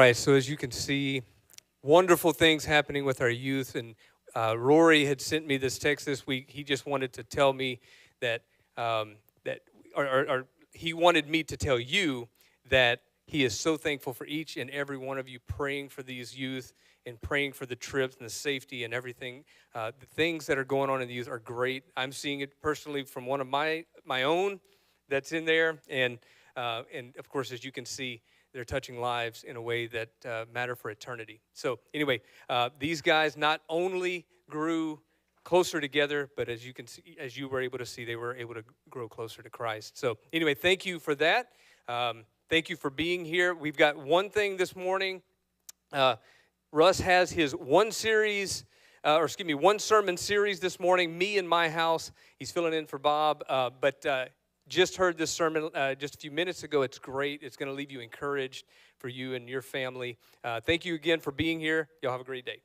right, so as you can see, wonderful things happening with our youth. And Rory had sent me this text this week. He just wanted to tell me that, or he wanted me to tell you that he is so thankful for each and every one of you praying for these youth and praying for the trips and the safety and everything. The things that are going on in the youth are great. I'm seeing it personally from one of my own that's in there. And of course, as you can see, they're touching lives in a way that matter for eternity. So anyway, these guys not only grew closer together, but as you can see, as you were able to see, they were able to grow closer to Christ. So anyway, thank you for that. Thank you for being here. We've got one thing this morning. Russ has his one sermon series this morning, Me and My House. He's filling in for Bob, but just heard this sermon just a few minutes ago. It's great. It's going to leave you encouraged for you and your family. Thank you again for being here. Y'all have a great day.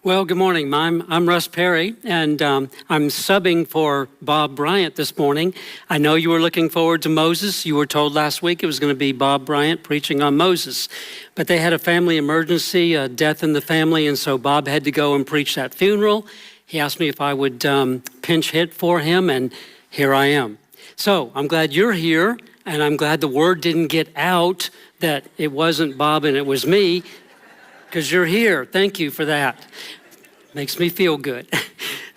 Well, good morning. I'm Russ Perry, and I'm subbing for Bob Bryant this morning. I know you were looking forward to Moses. You were told last week it was going to be Bob Bryant preaching on Moses. But they had a family emergency, a death in the family, and so Bob had to go and preach that funeral. He asked me if I would pinch hit for him, and here I am. So I'm glad you're here, and I'm glad the word didn't get out that it wasn't Bob and it was me, because you're here. Thank you for that. Makes me feel good.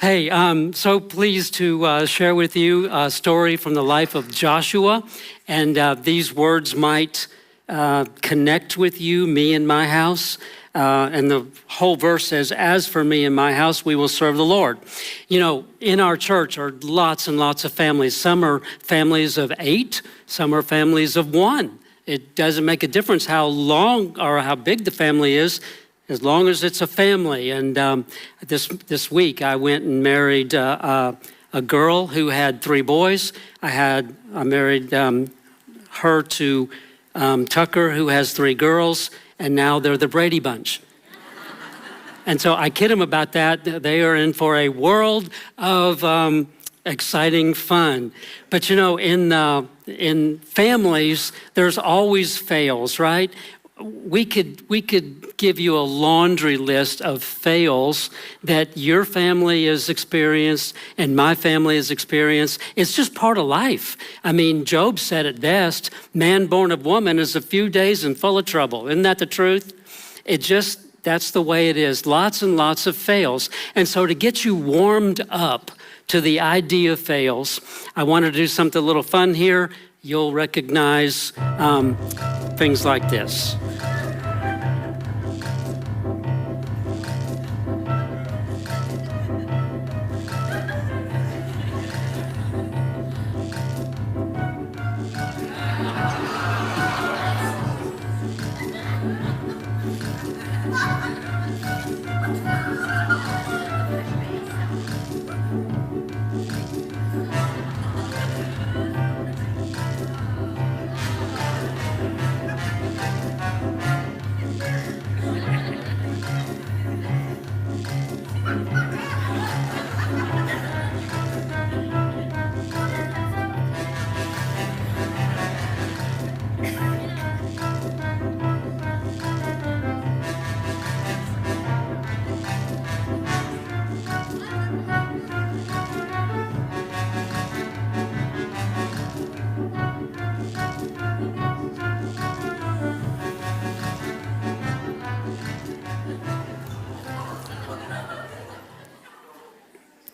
Hey, I'm so pleased to share with you a story from the life of Joshua. And these words might connect with you, me and my house. And the whole verse says, as for me and my house, we will serve the Lord. You know, in our church are lots and lots of families. Some are families of 8, some are families of 1. It doesn't make a difference how long or how big the family is, as long as it's a family. And this week I went and married a girl who had 3 boys. I married her to Tucker, who has 3 girls, and now they're the Brady Bunch. And so I kid him about that. They are in for a world of exciting fun. But you know, in families, there's always fails, right? We could give you a laundry list of fails that your family has experienced and my family has experienced. It's just part of life. I mean, Job said it best, man born of woman is a few days and full of trouble. Isn't that the truth? That's the way it is. Lots and lots of fails. And so to get you warmed up to the idea of fails, I want to do something a little fun here. You'll recognize things like this.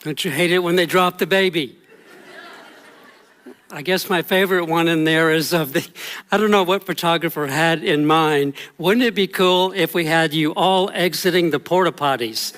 Don't you hate it when they drop the baby? I guess my favorite one in there is I don't know what photographer had in mind. Wouldn't it be cool if we had you all exiting the porta potties?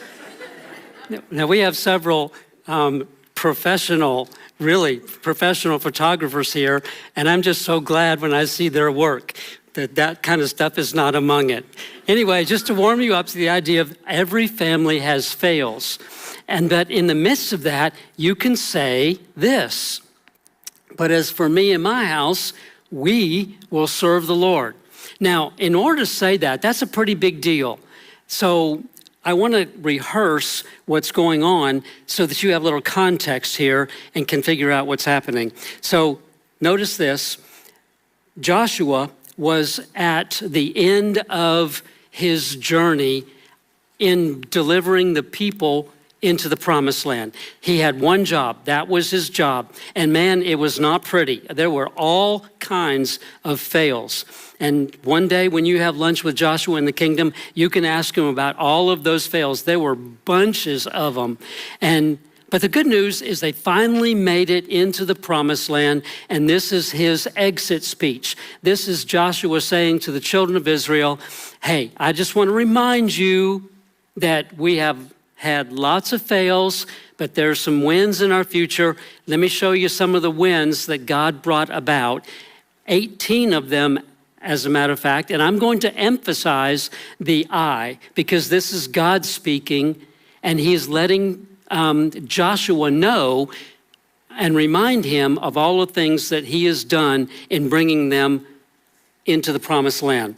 Now, we have several really professional photographers here, and I'm just so glad when I see their work that kind of stuff is not among it. Anyway, just to warm you up to the idea of every family has fails, and that in the midst of that, you can say this: but as for me and my house, we will serve the Lord. Now, in order to say that, that's a pretty big deal. So I want to rehearse what's going on so that you have a little context here and can figure out what's happening. So notice this. Joshua was at the end of his journey in delivering the people into the promised land. He had one job. That was his job. And man, it was not pretty. There were all kinds of fails. And one day when you have lunch with Joshua in the kingdom, you can ask him about all of those fails. There were bunches of them. But the good news is they finally made it into the promised land, and this is his exit speech. This is Joshua saying to the children of Israel, hey, I just want to remind you that we have had lots of fails, but there's some wins in our future. Let me show you some of the wins that God brought about. 18 of them, as a matter of fact, and I'm going to emphasize the I, because this is God speaking, and he's letting Joshua know and remind him of all the things that he has done in bringing them into the promised land.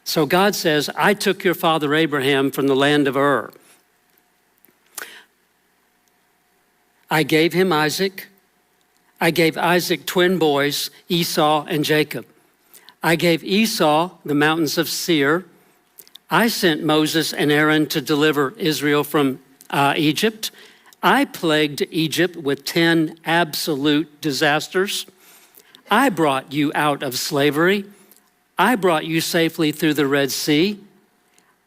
So God says, I took your father Abraham from the land of Ur. I gave him Isaac. I gave Isaac twin boys, Esau and Jacob. I gave Esau the mountains of Seir. I sent Moses and Aaron to deliver Israel from Egypt. I plagued Egypt with 10 absolute disasters. I brought you out of slavery. I brought you safely through the Red Sea.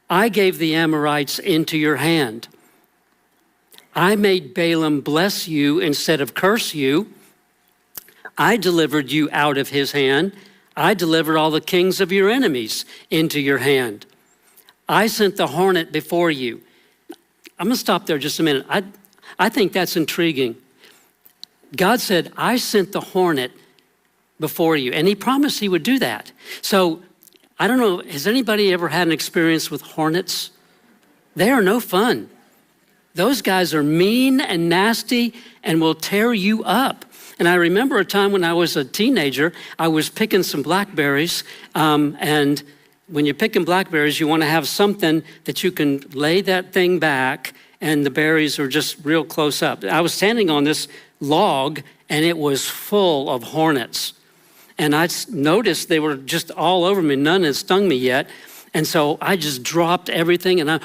I gave the Amorites into your hand. I made Balaam bless you instead of curse you. I delivered you out of his hand. I delivered all the kings of your enemies into your hand. I sent the hornet before you. I'm going to stop there just a minute. I think that's intriguing. God said, I sent the hornet before you, and he promised he would do that. So I don't know, has anybody ever had an experience with hornets? They are no fun. Those guys are mean and nasty and will tear you up. And I remember a time when I was a teenager, I was picking some blackberries, and when you're picking blackberries, you want to have something that you can lay that thing back and the berries are just real close up. I was standing on this log and it was full of hornets. And I noticed they were just all over me. None had stung me yet. And so I just dropped everything and I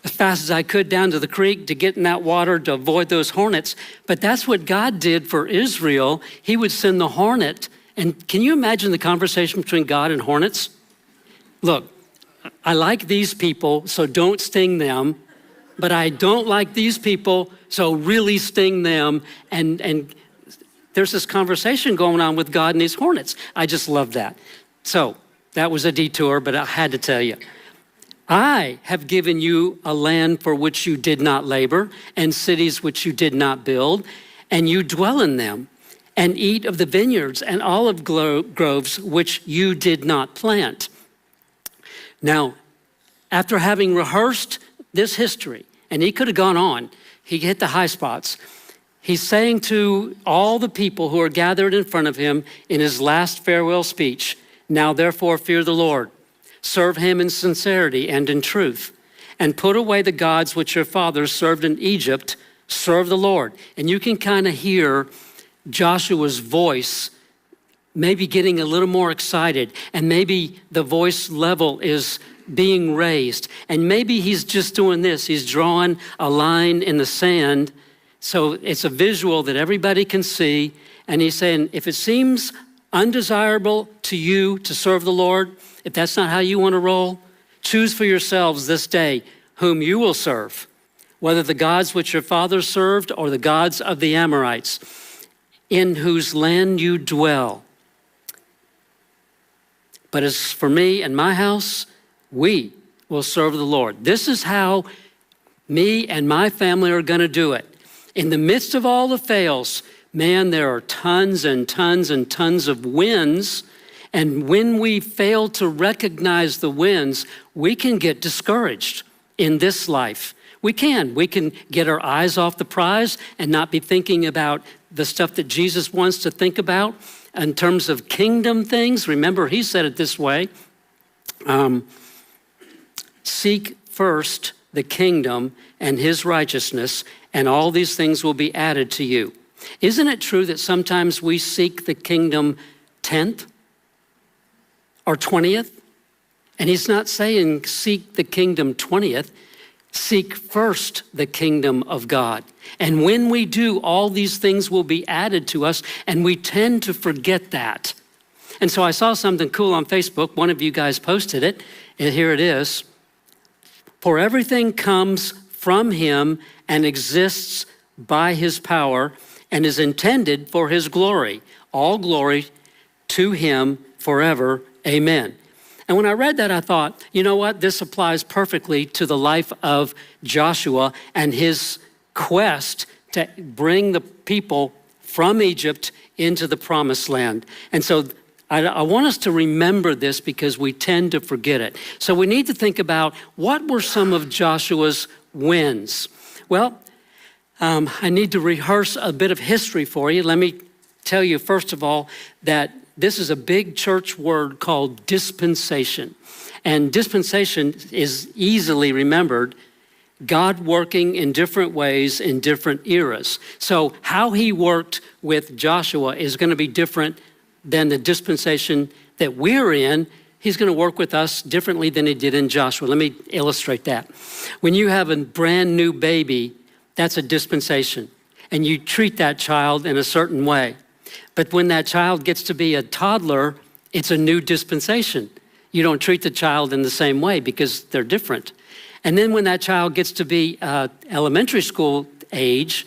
as fast as I could down to the creek to get in that water to avoid those hornets. But that's what God did for Israel. He would send the hornet. And can you imagine the conversation between God and hornets? Look, I like these people, so don't sting them. But I don't like these people, so really sting them. And there's this conversation going on with God and these hornets. I just love that. So that was a detour, but I had to tell you. I have given you a land for which you did not labor, and cities which you did not build, and you dwell in them, and eat of the vineyards and olive groves which you did not plant. Now, after having rehearsed this history, and he could have gone on, he hit the high spots. He's saying to all the people who are gathered in front of him in his last farewell speech, now therefore fear the Lord. Serve him in sincerity and in truth, and put away the gods which your fathers served in Egypt. Serve the Lord. And you can kind of hear Joshua's voice maybe getting a little more excited, and maybe the voice level is being raised. And maybe he's just doing this. He's drawing a line in the sand, so it's a visual that everybody can see. And he's saying, if it seems undesirable to you to serve the Lord, if that's not how you want to roll, choose for yourselves this day whom you will serve, whether the gods which your fathers served or the gods of the Amorites, in whose land you dwell. But as for me and my house, we will serve the Lord. This is how me and my family are going to do it. In the midst of all the fails, man, there are tons and tons and tons of wins. And when we fail to recognize the wins, we can get discouraged in this life. We can get our eyes off the prize and not be thinking about the stuff that Jesus wants to think about in terms of kingdom things. Remember, he said it this way, seek first the kingdom and his righteousness, and all these things will be added to you. Isn't it true that sometimes we seek the kingdom 10th or 20th? And he's not saying seek the kingdom 20th. Seek first the kingdom of God. And when we do, all these things will be added to us, and we tend to forget that. And so I saw something cool on Facebook. One of you guys posted it, and here it is. For everything comes from him and exists by his power and is intended for his glory. All glory to him forever. Amen. And when I read that, I thought, you know what? This applies perfectly to the life of Joshua and his quest to bring the people from Egypt into the promised land. And so I want us to remember this because we tend to forget it. So we need to think about what were some of Joshua's wins. Well, I need to rehearse a bit of history for you. Let me tell you, first of all, that this is a big church word called dispensation. And dispensation is easily remembered, God working in different ways in different eras. So how he worked with Joshua is going to be different than the dispensation that we're in. He's going to work with us differently than he did in Joshua. Let me illustrate that. When you have a brand new baby, that's a dispensation. And you treat that child in a certain way. But when that child gets to be a toddler, it's a new dispensation. You don't treat the child in the same way because they're different. And then when that child gets to be elementary school age,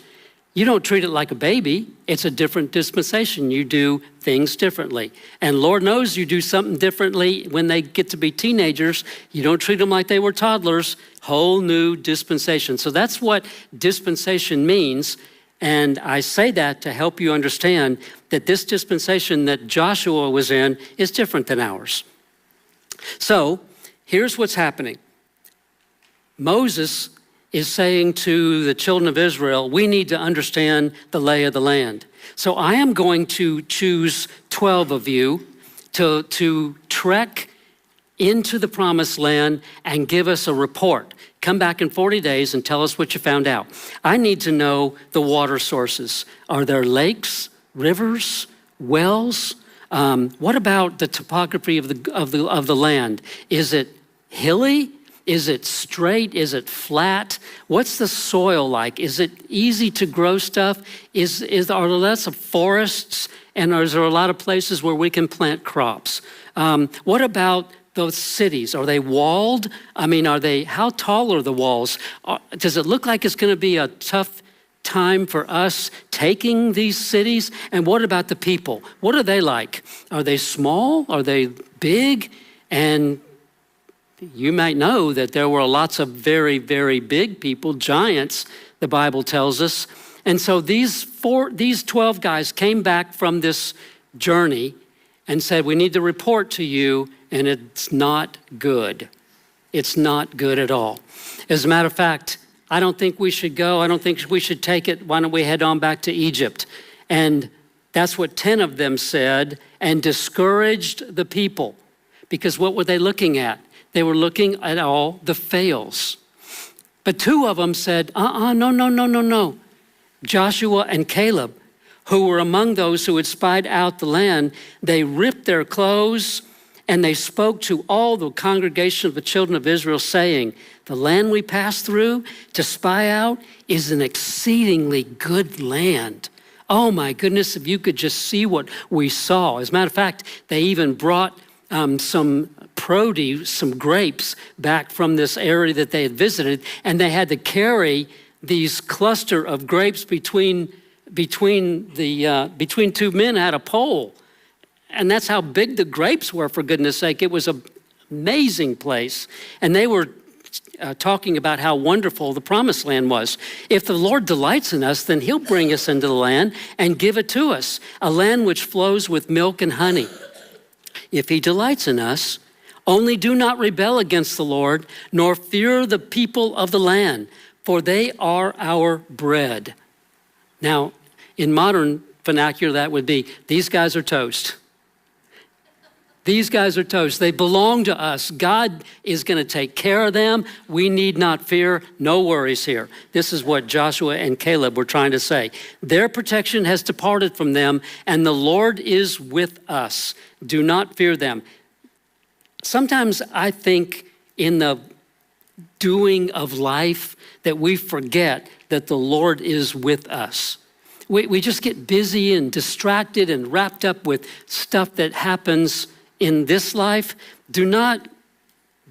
you don't treat it like a baby. It's a different dispensation. You do things differently. And Lord knows you do something differently when they get to be teenagers. You don't treat them like they were toddlers. Whole new dispensation. So that's what dispensation means. And I say that to help you understand that this dispensation that Joshua was in is different than ours. So here's what's happening. Moses is saying to the children of Israel, we need to understand the lay of the land. So I am going to choose 12 of you to trek into the promised land and give us a report. Come back in 40 days and tell us what you found out. I need to know the water sources. Are there lakes, rivers, wells? What about the topography of the land? Is it hilly? Is it straight? Is it flat? What's the soil like? Is it easy to grow stuff? Are there lots of forests? And is there a lot of places where we can plant crops? What about those cities? Are they walled? How tall are the walls? Does it look like it's going to be a tough time for us taking these cities? And what about the people? What are they like? Are they small? Are they big? And you might know that there were lots of very, very big people, giants, the Bible tells us. And so these 12 guys came back from this journey and said, we need to report to you, and it's not good. It's not good at all. As a matter of fact, I don't think we should go. I don't think we should take it. Why don't we head on back to Egypt? And that's what 10 of them said, and discouraged the people. Because what were they looking at? They were looking at all the fails. But 2 of them said, no. Joshua and Caleb, who were among those who had spied out the land, they ripped their clothes and they spoke to all the congregation of the children of Israel, saying, the land we passed through to spy out is an exceedingly good land. Oh my goodness, if you could just see what we saw. As a matter of fact, they even brought some produce, some grapes back from this area that they had visited, and they had to carry these cluster of grapes between two men at a pole. And that's how big the grapes were, for goodness sake. It was an amazing place. And they were talking about how wonderful the promised land was. If the Lord delights in us, then he'll bring us into the land and give it to us, a land which flows with milk and honey. If he delights in us, only do not rebel against the Lord, nor fear the people of the land, for they are our bread. Now, in modern vernacular, that would be, these guys are toast. These guys are toast. They belong to us. God is going to take care of them. We need not fear. No worries here. This is what Joshua and Caleb were trying to say. Their protection has departed from them, and the Lord is with us. Do not fear them. Sometimes I think in the doing of life that we forget that the Lord is with us. We just get busy and distracted and wrapped up with stuff that happens in this life. Do not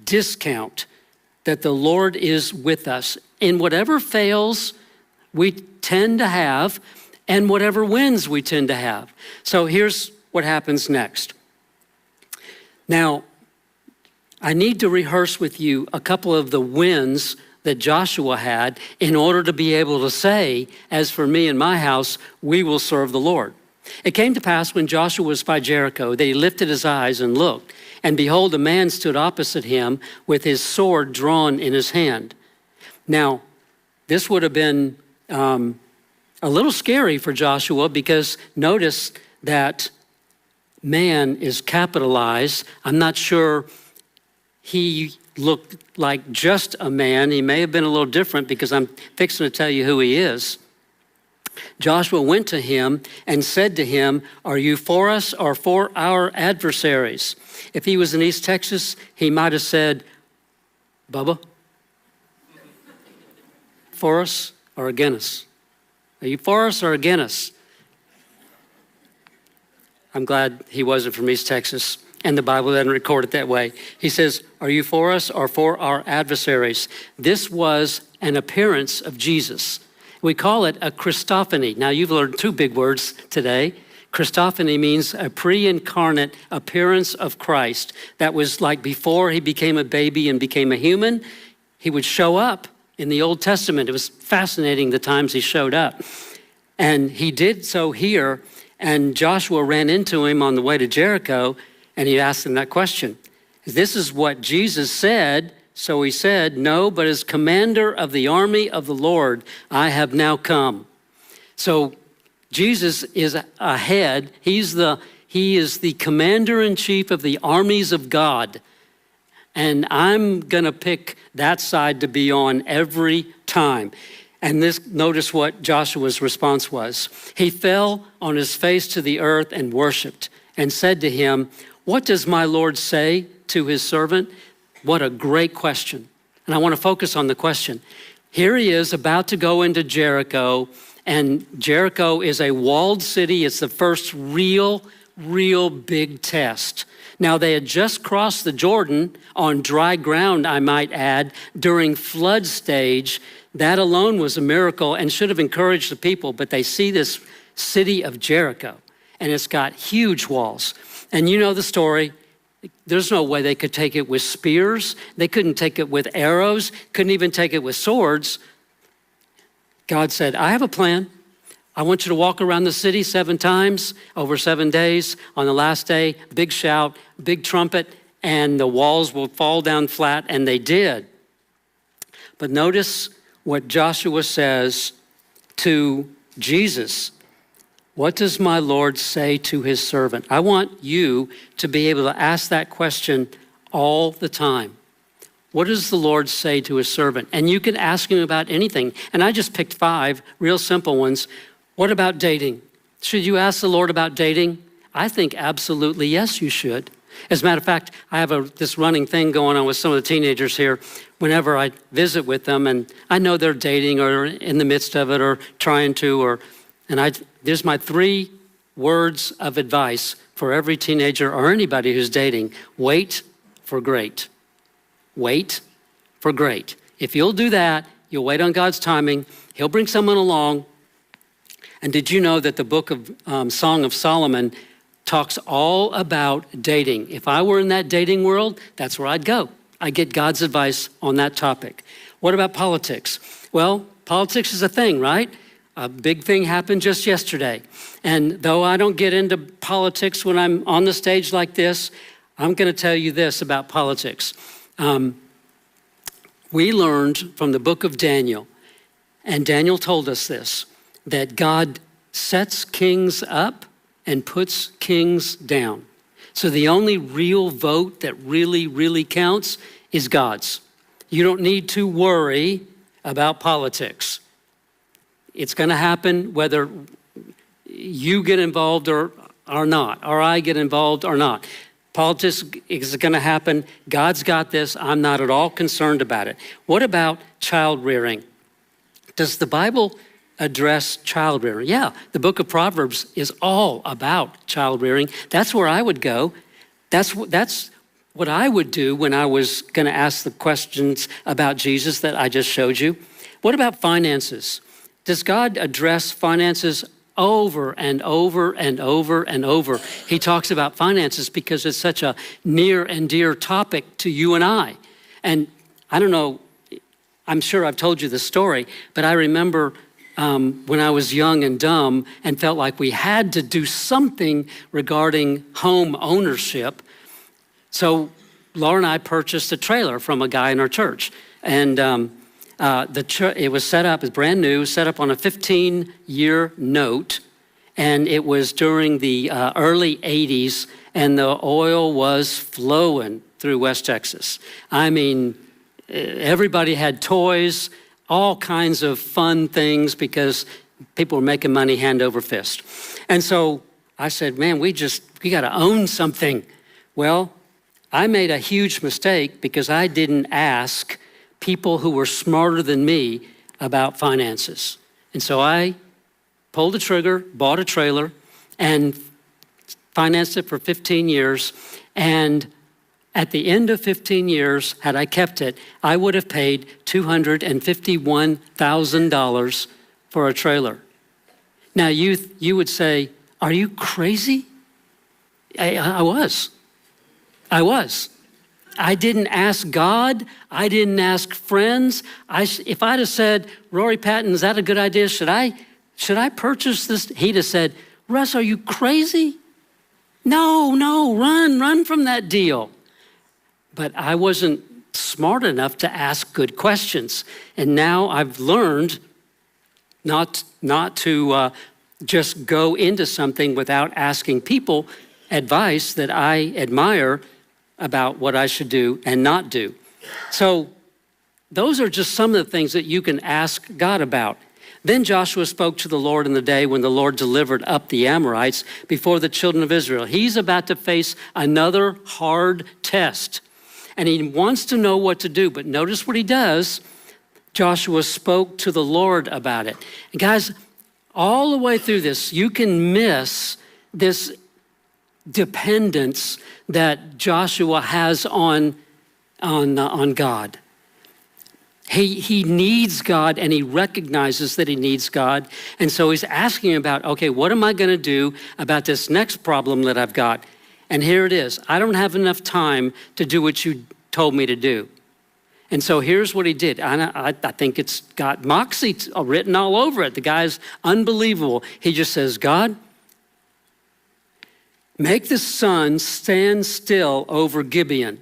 discount that the Lord is with us in whatever fails we tend to have and whatever wins we tend to have. So here's what happens next. Now, I need to rehearse with you a couple of the wins that Joshua had in order to be able to say, as for me and my house, we will serve the Lord. It came to pass when Joshua was by Jericho that he lifted his eyes and looked, and behold, a man stood opposite him with his sword drawn in his hand. Now, this would have been a little scary for Joshua, because notice that man is capitalized. I'm not sure he looked like just a man. He may have been a little different, because I'm fixing to tell you who he is. Joshua went to him and said to him, are you for us or for our adversaries? If he was in East Texas, he might have said, Bubba, for us or against us? Are you for us or against us? I'm glad he wasn't from East Texas, and the Bible doesn't record it that way. He says, are you for us or for our adversaries? This was an appearance of Jesus. We call it a Christophany. Now, you've learned two big words today. Christophany means a pre-incarnate appearance of Christ. That was like before he became a baby and became a human, he would show up in the Old Testament. It was fascinating the times he showed up. And he did so here, and Joshua ran into him on the way to Jericho, and he asked him that question. This is what Jesus said. So he said, no, but as commander of the army of the Lord, I have now come. So Jesus is ahead. He is the commander-in-chief of the armies of God. And I'm going to pick that side to be on every time. And notice what Joshua's response was. He fell on his face to the earth and worshiped and said to him, what does my Lord say to his servant? What a great question. And I want to focus on the question. Here he is about to go into Jericho, and Jericho is a walled city. It's the first real big test. Now, they had just crossed the Jordan on dry ground, I might add, during flood stage. That alone was a miracle and should have encouraged the people, but they see this city of Jericho, and it's got huge walls. And you know the story. There's no way they could take it with spears. They couldn't take it with arrows, couldn't even take it with swords. God said, I have a plan. I want you to walk around the city 7 times over 7 days. On the last day, big shout, big trumpet, and the walls will fall down flat, and they did. But notice what Joshua says to Jesus. What does my Lord say to his servant? I want you to be able to ask that question all the time. What does the Lord say to his servant? And you can ask him about anything. And I just picked 5 real simple ones. What about dating? Should you ask the Lord about dating? I think absolutely yes, you should. As a matter of fact, I have this running thing going on with some of the teenagers here whenever I visit with them, and I know they're dating or in the midst of it or trying to, there's my 3 words of advice for every teenager or anybody who's dating. Wait for great. Wait for great. If you'll do that, You'll wait on God's timing. He'll bring someone along. And did you know that the book of Song of Solomon talks all about dating? If I were in that dating world, that's where I'd go. I get God's advice on that topic. What about politics? Well, politics is a thing, right? A big thing happened just yesterday. And though I don't get into politics when I'm on the stage like this, I'm going to tell you this about politics. We learned from the book of Daniel, and Daniel told us this, that God sets kings up and puts kings down. So the only real vote that really counts is God's. You don't need to worry about politics. It's going to happen whether you get involved or not, or I get involved or not. Politics is going to happen. God's got this. I'm not at all concerned about it. What about child rearing? Does the Bible address child rearing? Yeah, the book of Proverbs is all about child rearing. That's where I would go. That's what I would do when I was going to ask the questions about Jesus that I just showed you. What about finances? Does God address finances over and over and over and over? He talks about finances because it's such a near and dear topic to you and I. And I don't know, I'm sure I've told you the story, but I remember when I was young and dumb and felt like we had to do something regarding home ownership. So Laura and I purchased a trailer from a guy in our church. And it was set up, it's brand new, set up on a 15-year note. And it was during the early 80s, and the oil was flowing through West Texas. I mean, everybody had toys, all kinds of fun things because people were making money hand over fist. And so I said, man, we got to own something. Well, I made a huge mistake because I didn't ask people who were smarter than me about finances. And so I pulled the trigger, bought a trailer, and financed it for 15 years. And at the end of 15 years, had I kept it, I would have paid $251,000 for a trailer. Now, you would say, are you crazy? I was. I didn't ask God. I didn't ask friends. If I'd have said, Rory Patton, is that a good idea? Should I purchase this? He'd have said, Russ, are you crazy? No, run from that deal. But I wasn't smart enough to ask good questions. And now I've learned not to just go into something without asking people advice that I admire about what I should do and not do. So those are just some of the things that you can ask God about. Then Joshua spoke to the Lord in the day when the Lord delivered up the Amorites before the children of Israel. He's about to face another hard test, and he wants to know what to do. But notice what he does. Joshua spoke to the Lord about it. And guys, all the way through this, you can miss this dependence that Joshua has on God. He needs God, and he recognizes that he needs God. And so he's asking about, okay, what am I going to do about this next problem that I've got? And here it is. I don't have enough time to do what you told me to do. And so here's what he did. I think it's got moxie written all over it. The guy's unbelievable. He just says, God, make the sun stand still over Gibeon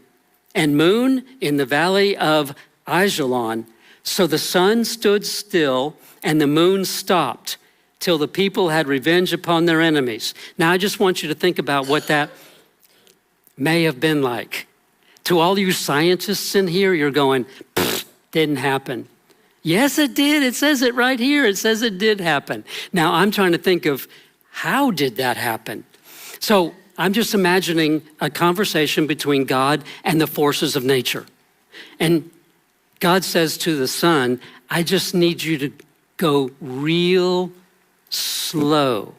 and moon in the valley of Ajalon. So the sun stood still and the moon stopped till the people had revenge upon their enemies. Now I just want you to think about what that may have been like. To all you scientists in here, you're going, didn't happen. Yes, it did. It says it right here. It says it did happen. Now I'm trying to think of how did that happen? So I'm just imagining a conversation between God and the forces of nature. And God says to the sun, I just need you to go real slow.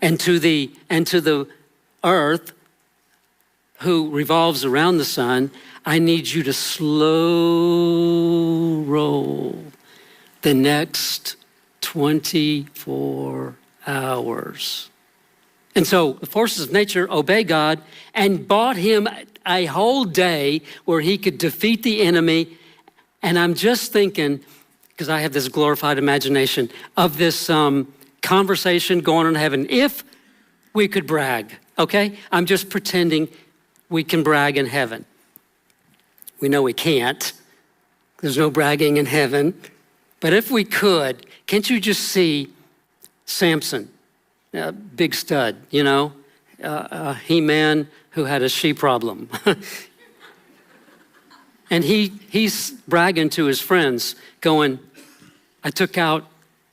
And to the earth, who revolves around the sun, I need you to slow roll. the next 24 hours. And so the forces of nature obey God and bought him a whole day where he could defeat the enemy. And I'm just thinking, because I have this glorified imagination, of this conversation going on in heaven. If we could brag, okay? I'm just pretending we can brag in heaven. We know we can't. There's no bragging in heaven. But if we could, can't you just see Samson, a big stud, you know, a he-man who had a she problem. And he's bragging to his friends, going, I took out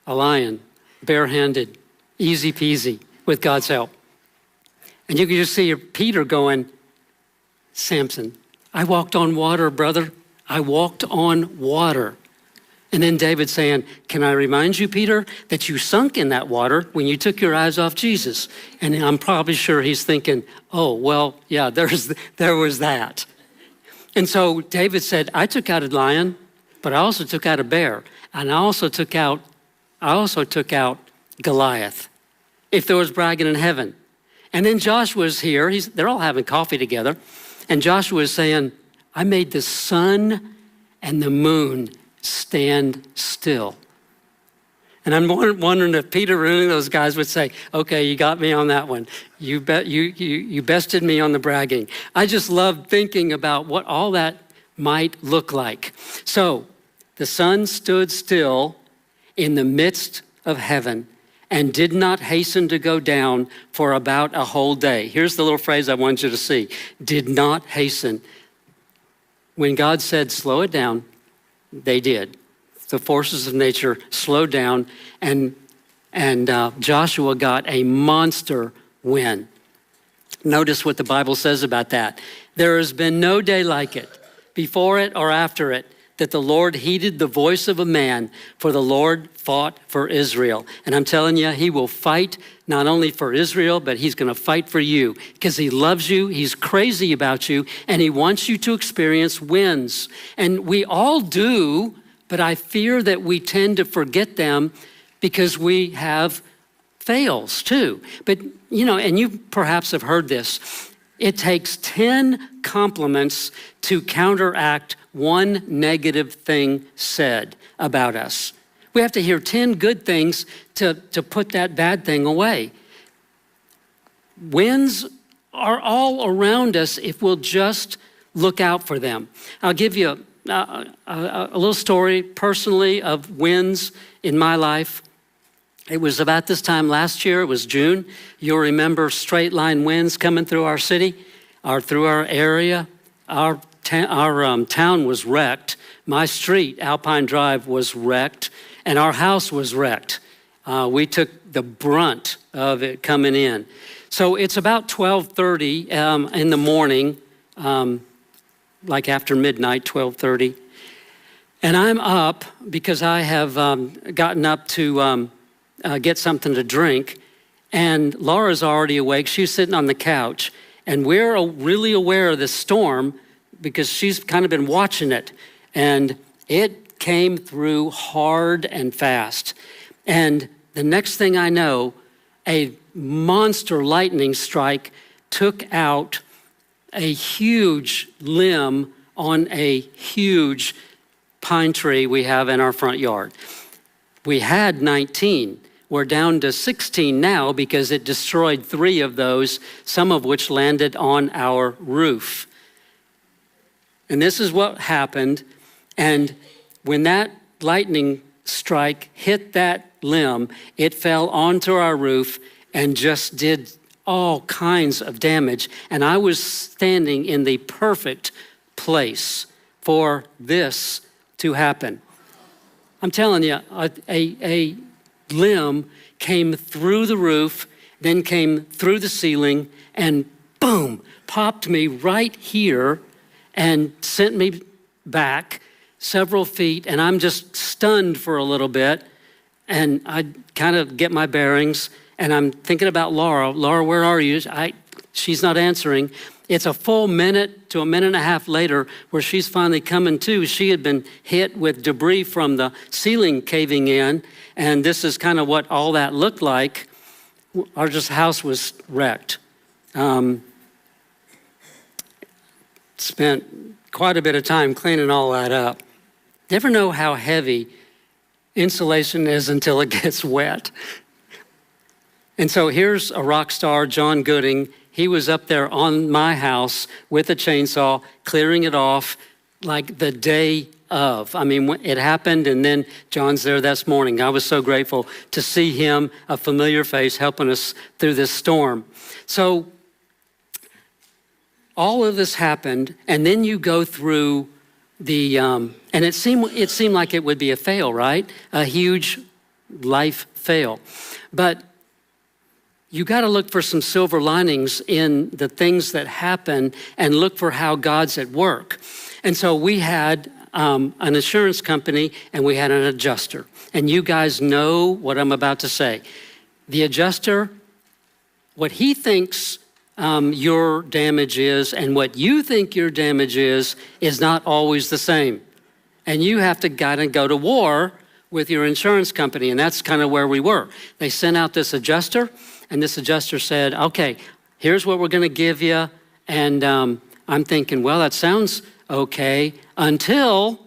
a lion, barehanded, easy peasy, with God's help. And you can just see Peter going, Samson, I walked on water, brother. I walked on water. And then David saying, can I remind you, Peter, that you sunk in that water when you took your eyes off Jesus? And I'm probably sure he's thinking, oh, well, yeah, there was that. And so David said, I took out a lion, but I also took out a bear. And I also took out Goliath. If there was bragging in heaven. And then Joshua's here. They're all having coffee together. And Joshua is saying, I made the sun and the moon stand still. And I'm wondering if Peter or any of those guys would say, okay, you got me on that one. You bested me on the bragging. I just love thinking about what all that might look like. So the sun stood still in the midst of heaven and did not hasten to go down for about a whole day. Here's the little phrase I want you to see. Did not hasten. When God said, slow it down, they did. The forces of nature slowed down, and Joshua got a monster win. Notice what the Bible says about that. There has been no day like it, before it or after it, that the Lord heeded the voice of a man, for the Lord fought for Israel. And I'm telling you, he will fight not only for Israel, but he's going to fight for you because he loves you, he's crazy about you, and he wants you to experience wins. And we all do, but I fear that we tend to forget them because we have fails too. But, you know, and you perhaps have heard this. It takes 10 compliments to counteract one negative thing said about us. We have to hear 10 good things to put that bad thing away. Wins are all around us if we'll just look out for them. I'll give you a little story personally of wins in my life. It was about this time last year, it was June. You'll remember straight line winds coming through our city, or through our area. Our town was wrecked. My street, Alpine Drive, was wrecked, and our house was wrecked. We took the brunt of it coming in. So it's about 12:30 in the morning, like after midnight, 12:30. And I'm up because I have gotten up to get something to drink. And Laura's already awake. She's sitting on the couch. And we're really aware of the storm because she's kind of been watching it. And it came through hard and fast. And the next thing I know, a monster lightning strike took out a huge limb on a huge pine tree we have in our front yard. We had 19. We're down to 16 now because it destroyed 3 of those, some of which landed on our roof. And this is what happened. And when that lightning strike hit that limb, it fell onto our roof and just did all kinds of damage. And I was standing in the perfect place for this to happen. I'm telling you, a limb came through the roof, then came through the ceiling, and boom, popped me right here and sent me back several feet. And I'm just stunned for a little bit. And I kind of get my bearings, and I'm thinking about Laura. Laura, where are you? She's not answering. It's a full minute to a minute and a half later where she's finally coming to. She had been hit with debris from the ceiling caving in, and this is kind of what all that looked like. Our house was wrecked. Spent quite a bit of time cleaning all that up. Never know how heavy insulation is until it gets wet. And so here's a rock star, John Gooding. He was up there on my house with a chainsaw, clearing it off like the day of. I mean, it happened, and then John's there this morning. I was so grateful to see him, a familiar face, helping us through this storm. So all of this happened, and then you go through the, and it seemed like it would be a fail, right? A huge life fail. But you got to look for some silver linings in the things that happen and look for how God's at work. And so we had an insurance company and we had an adjuster. And you guys know what I'm about to say. The adjuster, what he thinks your damage is and what you think your damage is not always the same. And you have to kind of go to war with your insurance company. And that's kind of where we were. They sent out this adjuster. And this adjuster said, okay, here's what we're going to give you. And I'm thinking, well, that sounds okay until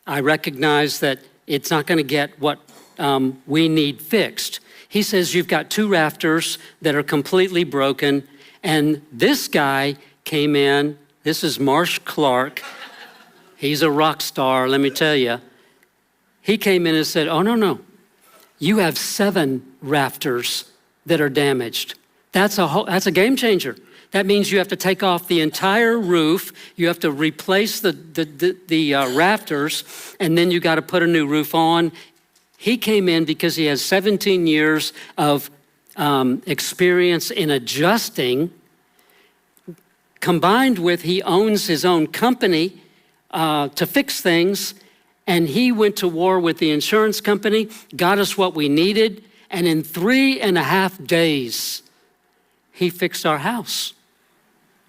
I recognize that it's not going to get what we need fixed. He says, you've got 2 rafters that are completely broken. And this guy came in. This is Marsh Clark. He's a rock star, let me tell you. He came in and said, oh, no. You have 7 rafters that are damaged. That's a game changer. That means you have to take off the entire roof. You have to replace the rafters, and then you got to put a new roof on. He came in because he has 17 years of experience in adjusting, combined with he owns his own company to fix things. And he went to war with the insurance company, got us what we needed, and in 3.5 days, he fixed our house.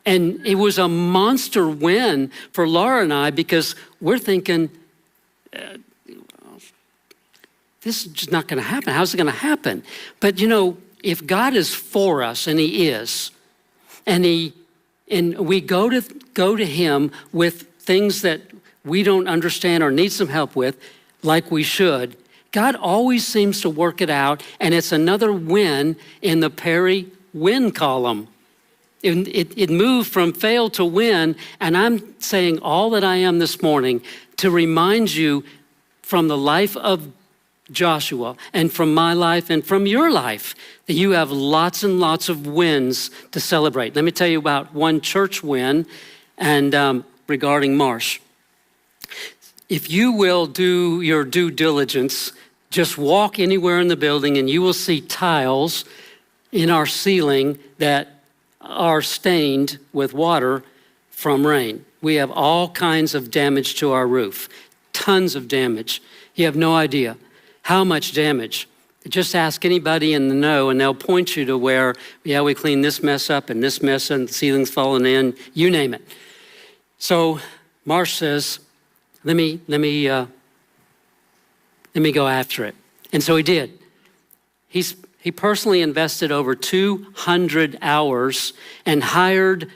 And it was a monster win for Laura and I because we're thinking, this is just not going to happen. How's it going to happen? But you know, if God is for us, and he is, and we go to him with things that we don't understand or need some help with, like we should, God always seems to work it out, and it's another win in the Perry win column. It moved from fail to win, and I'm saying all that I am this morning to remind you from the life of Joshua and from my life and from your life that you have lots and lots of wins to celebrate. Let me tell you about one church win and regarding Marsh. If you will do your due diligence, just walk anywhere in the building and you will see tiles in our ceiling that are stained with water from rain. We have all kinds of damage to our roof, tons of damage. You have no idea how much damage. Just ask anybody in the know and they'll point you to where, yeah, we cleaned this mess up and this mess and the ceiling's falling in, you name it. So Marsh says, let me go after it. And so he did. He personally invested over 200 hours and hired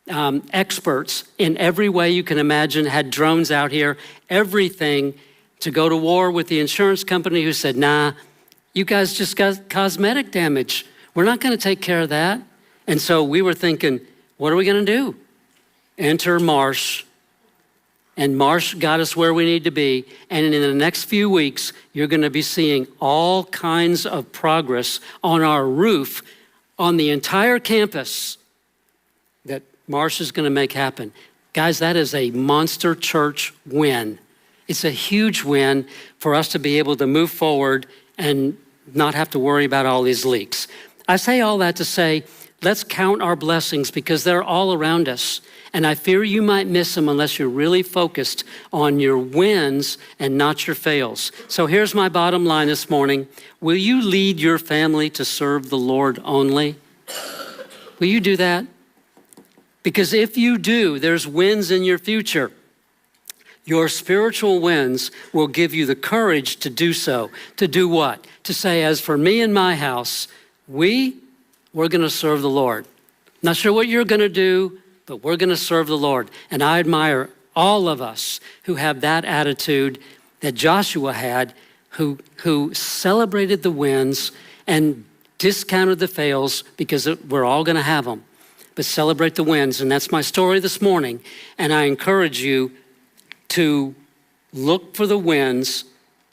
experts in every way you can imagine, had drones out here, everything to go to war with the insurance company who said, nah, you guys just got cosmetic damage. We're not going to take care of that. And so we were thinking, what are we going to do? Enter Marsh. And Marsh got us where we need to be. And in the next few weeks, you're going to be seeing all kinds of progress on our roof on the entire campus that Marsh is going to make happen. Guys, that is a monster church win. It's a huge win for us to be able to move forward and not have to worry about all these leaks. I say all that to say, let's count our blessings because they're all around us. And I fear you might miss them unless you're really focused on your wins and not your fails. So here's my bottom line this morning. Will you lead your family to serve the Lord only? Will you do that? Because if you do, there's wins in your future. Your spiritual wins will give you the courage to do so. To do what? To say, as for me and my house, we're going to serve the Lord. Not sure what you're going to do, but we're going to serve the Lord. And I admire all of us who have that attitude that Joshua had, who celebrated the wins and discounted the fails, because we're all going to have them. But celebrate the wins. And that's my story this morning. And I encourage you to look for the wins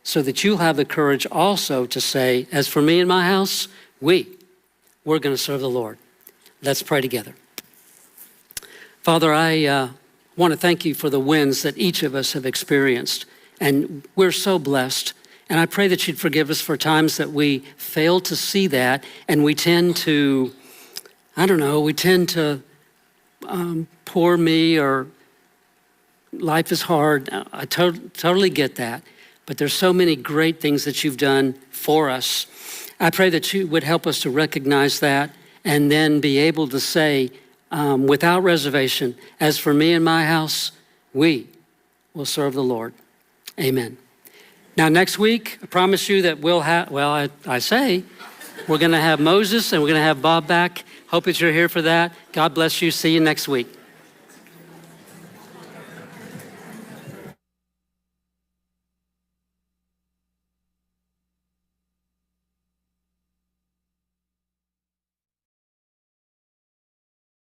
so that you'll have the courage also to say, as for me and my house, we're going to serve the Lord. Let's pray together. Father, I want to thank you for the wins that each of us have experienced. And we're so blessed. And I pray that you'd forgive us for times that we fail to see that, and we tend to, poor me, or life is hard. I totally get that. But there's so many great things that you've done for us. I pray that you would help us to recognize that and then be able to say without reservation, as for me and my house, we will serve the Lord. Amen. Now, next week, I promise you that we'll have, we're going to have Moses and we're going to have Bob back. Hope that you're here for that. God bless you. See you next week.